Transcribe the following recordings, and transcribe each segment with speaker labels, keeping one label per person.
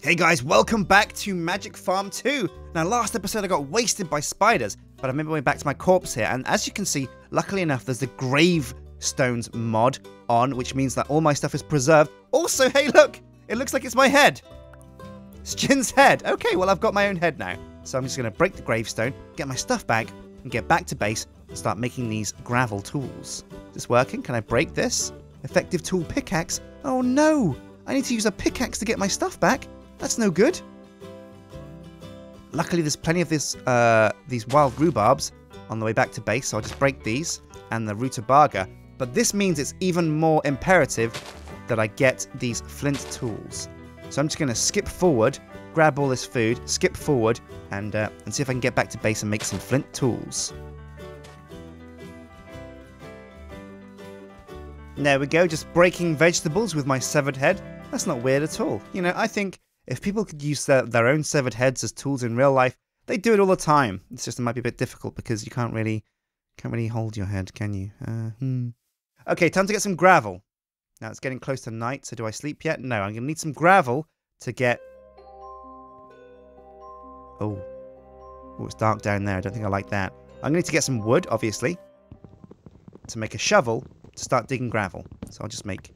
Speaker 1: Hey guys, welcome back to Magic Farm 2. Now last episode I got wasted by spiders, but I remember going back to my corpse here, and as you can see, luckily enough, there's the gravestones mod on, which means that all my stuff is preserved. Also, hey look, it looks like it's my head. Sjin's head. Okay, well I've got my own head now. So I'm just going to break the gravestone, get my stuff back, and get back to base and start making these gravel tools. Is this working? Can I break this? Effective tool pickaxe? Oh no! I need to use a pickaxe to get my stuff back. That's no good. Luckily, there's plenty of these wild rhubarbs on the way back to base, so I'll just break these and the rutabaga. But this means it's even more imperative that I get these flint tools. So I'm just going to skip forward, grab all this food, skip forward, and see if I can get back to base and make some flint tools. There we go, just breaking vegetables with my severed head. That's not weird at all. You know, I think if people could use their own severed heads as tools in real life, they do it all the time. It's just it might be a bit difficult because you can't really hold your head, can you? Okay, time to get some gravel. Now it's getting close to night, so do I sleep yet? No, I'm going to need some gravel to get... Oh, it's dark down there. I don't think I like that. I'm going to need to get some wood, obviously, to make a shovel to start digging gravel. So I'll just make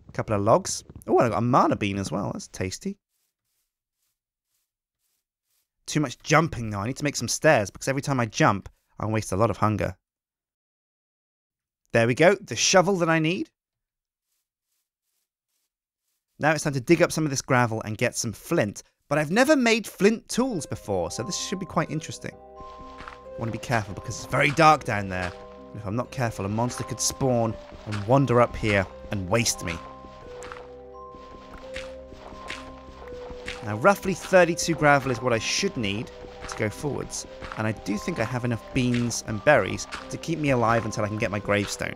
Speaker 1: a couple of logs. Oh, I got a mana bean as well. That's tasty. Too much jumping though. I need to make some stairs because every time I jump, I waste a lot of hunger. There we go. The shovel that I need. Now it's time to dig up some of this gravel and get some flint. But I've never made flint tools before, so this should be quite interesting. I want to be careful because it's very dark down there. And if I'm not careful, a monster could spawn and wander up here and waste me. Now, roughly 32 gravel is what I should need to go forwards. And I do think I have enough beans and berries to keep me alive until I can get my gravestone.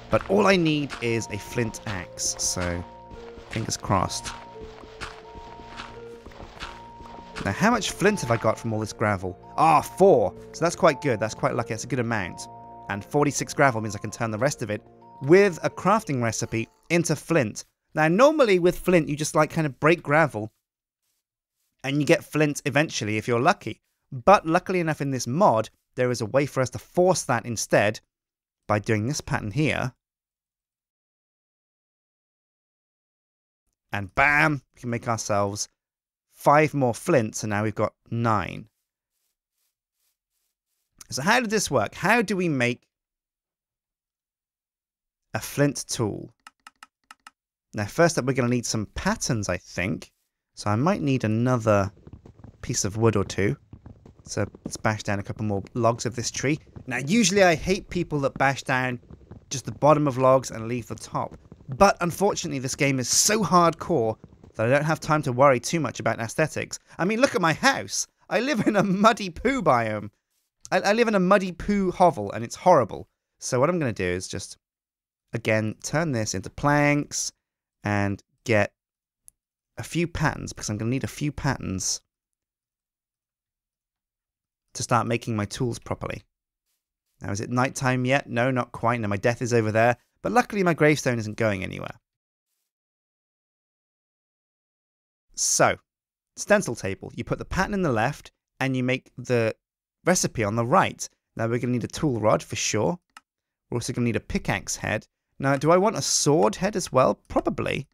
Speaker 1: But all I need is a flint axe, so fingers crossed. Now, how much flint have I got from all this gravel? 4. So that's quite good. That's quite lucky. That's a good amount. And 46 gravel means I can turn the rest of it with a crafting recipe into flint. Now, normally with flint, you just kind of break gravel and you get flint eventually if you're lucky. But luckily enough in this mod, there is a way for us to force that instead by doing this pattern here. And bam, we can make ourselves 5 more flint, so now we've got 9. So how did this work? How do we make a flint tool? Now, first up, we're going to need some patterns, I think. So I might need another piece of wood or two. So let's bash down a couple more logs of this tree. Now, usually I hate people that bash down just the bottom of logs and leave the top. But unfortunately, this game is so hardcore that I don't have time to worry too much about aesthetics. I mean, look at my house. I live in a muddy poo biome. I live in a muddy poo hovel, and it's horrible. So what I'm going to do is just, again, turn this into planks and get a few patterns, because I'm going to need a few patterns to start making my tools properly. Now, is it nighttime yet? No, not quite. No, my death is over there. But luckily, my gravestone isn't going anywhere. So, stencil table. You put the pattern in the left, and you make the recipe on the right. Now, we're going to need a tool rod for sure. We're also going to need a pickaxe head. Now, do I want a sword head as well? Probably.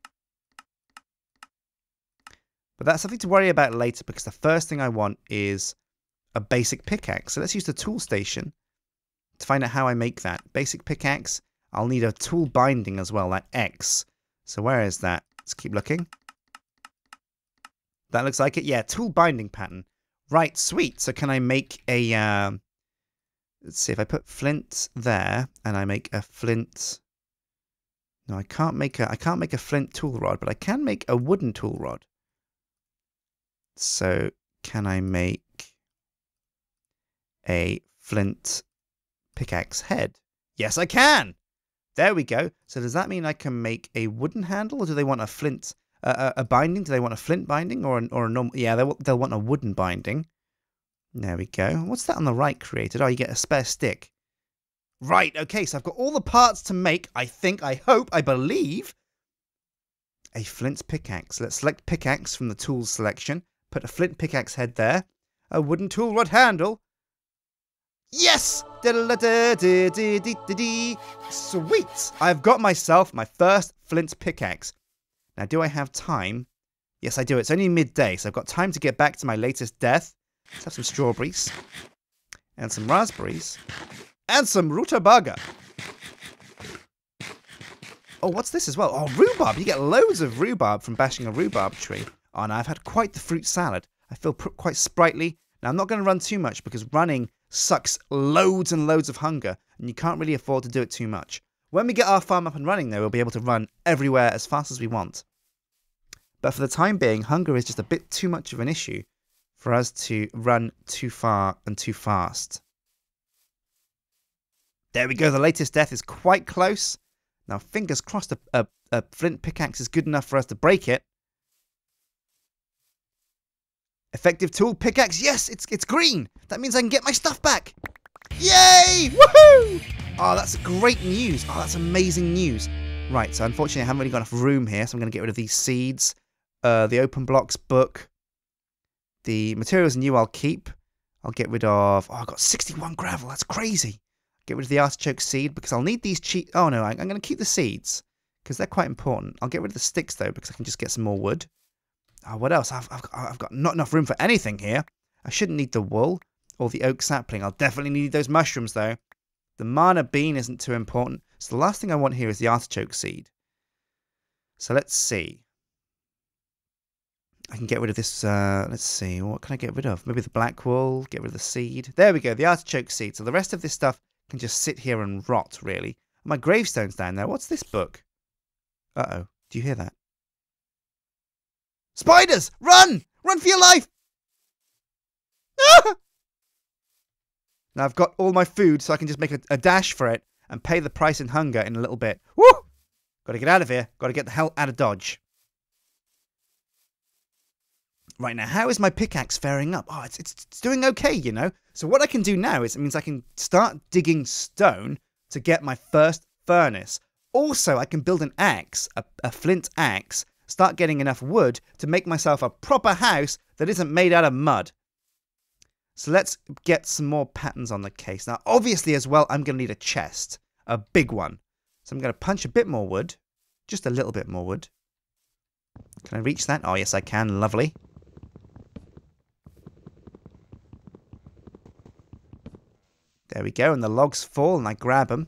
Speaker 1: But that's something to worry about later, because the first thing I want is a basic pickaxe. So let's use the tool station to find out how I make that. Basic pickaxe. I'll need a tool binding as well, that X. So where is that? Let's keep looking. That looks like it. Yeah, tool binding pattern. Right, sweet. So can I make a... let's see, if I put flint there, and I make a flint... No, I can't make a flint tool rod, but I can make a wooden tool rod. So can I make a flint pickaxe head? Yes, I can! There we go. So does that mean I can make a wooden handle, or do they want a flint, a binding? Do they want a flint binding or a normal? Yeah, they'll want a wooden binding. There we go. What's that on the right created? Oh, you get a spare stick. Right, okay, so I've got all the parts to make, I think, I hope, I believe, a flint pickaxe. Let's select pickaxe from the tools selection. Put a flint pickaxe head there. A wooden tool rod handle. Yes! Sweet! I've got myself my first flint pickaxe. Now, do I have time? Yes, I do. It's only midday, so I've got time to get back to my latest death. Let's have some strawberries. And some raspberries. And some rutabaga. Oh, what's this as well? Oh, rhubarb. You get loads of rhubarb from bashing a rhubarb tree. Oh, now I've had quite the fruit salad. I feel quite sprightly. Now, I'm not going to run too much because running sucks loads and loads of hunger, and you can't really afford to do it too much. When we get our farm up and running, though, we'll be able to run everywhere as fast as we want. But for the time being, hunger is just a bit too much of an issue for us to run too far and too fast. There we go. The latest death is quite close. Now, fingers crossed a flint pickaxe is good enough for us to break it. Effective tool, pickaxe. Yes, it's green. That means I can get my stuff back. Yay! Woohoo! Oh, that's great news. Oh, that's amazing news. Right, so unfortunately I haven't really got enough room here, so I'm going to get rid of these seeds. The open blocks book. The materials new I'll keep. I'll get rid of... Oh, I've got 61 gravel. That's crazy. Get rid of the artichoke seed because I'll need these cheap... Oh, no, I'm going to keep the seeds because they're quite important. I'll get rid of the sticks, though, because I can just get some more wood. Oh, what else? I've got not enough room for anything here. I shouldn't need the wool or the oak sapling. I'll definitely need those mushrooms, though. The mana bean isn't too important. So the last thing I want here is the artichoke seed. So let's see. I can get rid of this. Let's see. What can I get rid of? Maybe the black wool. Get rid of the seed. There we go. The artichoke seed. So the rest of this stuff can just sit here and rot, really. My gravestone's down there. What's this book? Uh-oh. Do you hear that? Spiders! Run! Run for your life! Ah! Now I've got all my food, so I can just make a dash for it and pay the price in hunger in a little bit. Woo! Got to get out of here. Got to get the hell out of Dodge. Right, now, how is my pickaxe faring up? Oh, it's doing okay, you know. So what I can do now is it means I can start digging stone to get my first furnace. Also, I can build an axe, a flint axe, start getting enough wood to make myself a proper house that isn't made out of mud. So let's get some more patterns on the case. Now, obviously, as well, I'm going to need a chest, a big one. So I'm going to punch a bit more wood, just a little bit more wood. Can I reach that? Oh, yes, I can. Lovely. There we go, and the logs fall, and I grab them.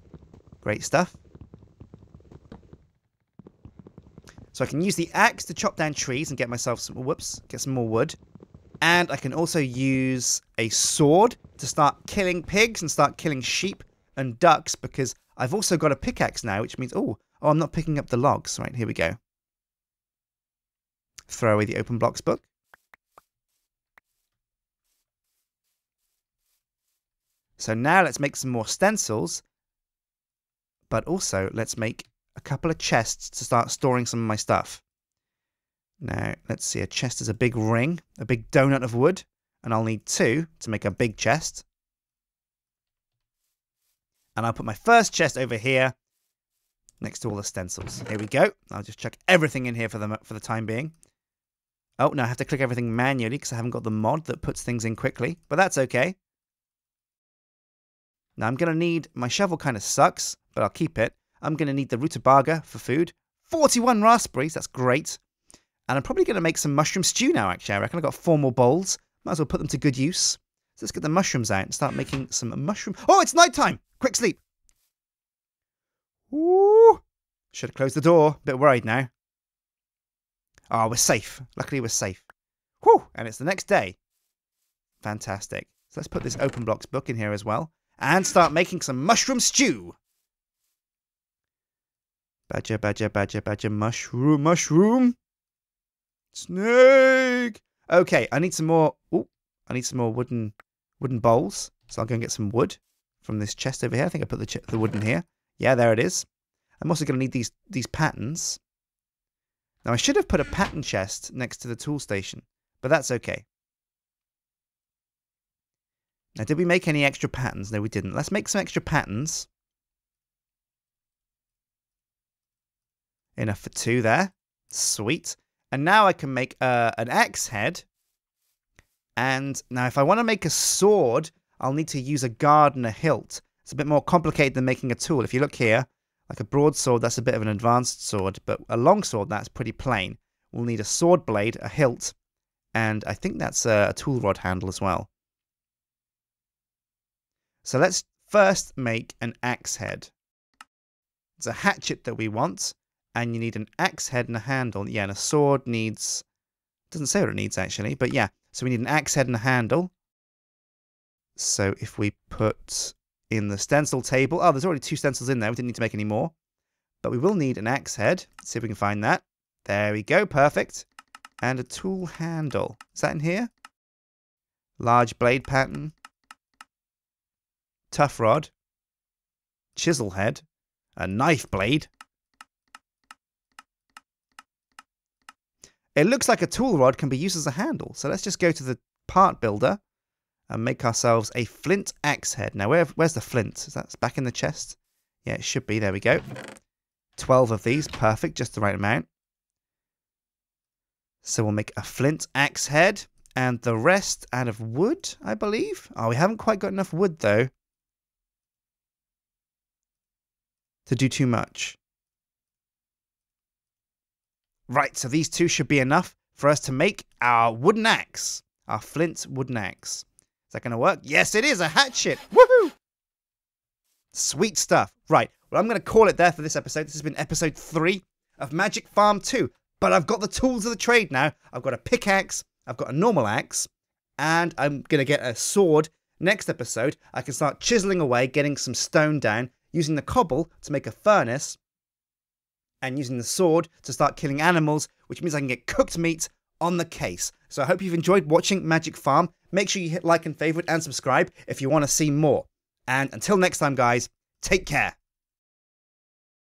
Speaker 1: Great stuff. So I can use the axe to chop down trees and get myself some... Whoops, get some more wood. And I can also use a sword to start killing pigs and start killing sheep and ducks, because I've also got a pickaxe now, which means... Oh, I'm not picking up the logs. Right, here we go. Throw away the open blocks book. So now let's make some more stencils, but also let's make a couple of chests to start storing some of my stuff. Now, let's see, a chest is a big ring, a big donut of wood, and I'll need 2 to make a big chest. And I'll put my first chest over here, next to all the stencils. Here we go. I'll just chuck everything in here for the time being. Oh, no, I have to click everything manually because I haven't got the mod that puts things in quickly, but that's okay. Now, I'm going to need... My shovel kind of sucks, but I'll keep it. I'm going to need the rutabaga for food. 41 raspberries, that's great. And I'm probably going to make some mushroom stew now, actually. I reckon I've got 4 more bowls. Might as well put them to good use. So let's get the mushrooms out and start making some mushroom... Oh, it's nighttime! Quick sleep! Ooh! Should have closed the door. Bit worried now. Oh, we're safe. Luckily, we're safe. Whew! And it's the next day. Fantastic. So let's put this open blocks book in here as well. And start making some mushroom stew. Badger, badger, badger, badger, mushroom, mushroom. Snake. Okay, I need some more. Ooh, I need some more wooden bowls. So I'll go and get some wood from this chest over here. I think I put the wood in here. Yeah, there it is. I'm also going to need these patterns. Now I should have put a pattern chest next to the tool station, but that's okay. Now, did we make any extra patterns? No, we didn't. Let's make some extra patterns. Enough for 2 there. Sweet. And now I can make an axe head. And now if I want to make a sword, I'll need to use a guard and a hilt. It's a bit more complicated than making a tool. If you look here, like a broadsword, that's a bit of an advanced sword. But a longsword, that's pretty plain. We'll need a sword blade, a hilt, and I think that's a tool rod handle as well. So let's first make an axe head. It's a hatchet that we want, and you need an axe head and a handle. Yeah, and a sword needs... doesn't say what it needs, actually, but yeah. So we need an axe head and a handle. So if we put in the stencil table... Oh, there's already 2 stencils in there. We didn't need to make any more. But we will need an axe head. Let's see if we can find that. There we go. Perfect. And a tool handle. Is that in here? Large blade pattern. Tough rod. Chisel head. A knife blade. It looks like a tool rod can be used as a handle. So let's just go to the part builder and make ourselves a flint axe head. Now, where's the flint? Is that back in the chest? Yeah, it should be. There we go. 12 of these. Perfect. Just the right amount. So we'll make a flint axe head. And the rest out of wood, I believe. Oh, we haven't quite got enough wood, though, to do too much. Right, so these 2 should be enough for us to make our wooden axe. Our flint wooden axe. Is that going to work? Yes, it is. A hatchet. Woohoo! Sweet stuff. Right, well, I'm going to call it there for this episode. This has been episode 3 of Magic Farm 2. But I've got the tools of the trade now. I've got a pickaxe. I've got a normal axe. And I'm going to get a sword. Next episode, I can start chiseling away, getting some stone down, using the cobble to make a furnace, and using the sword to start killing animals, which means I can get cooked meat on the case. So I hope you've enjoyed watching Magic Farm. Make sure you hit like and favorite and subscribe if you want to see more. And until next time, guys, take care.